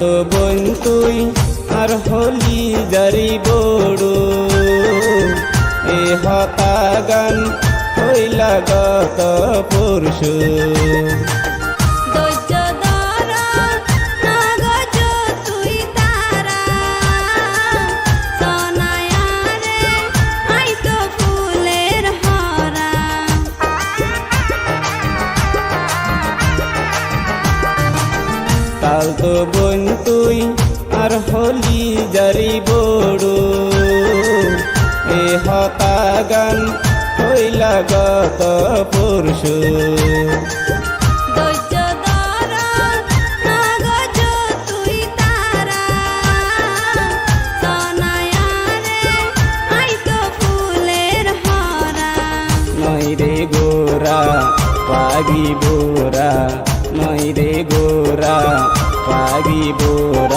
তো বোন তুই আর হলি জারি বড়ো এ হতা গান হইলা গত পরশু কাল তো বোন তুই আর হলি জারি বড়ো এ হতা গান হইলা গত পরশু নই রে গোরা পাগি বোরা নই রে গোরা পাগি বোরা।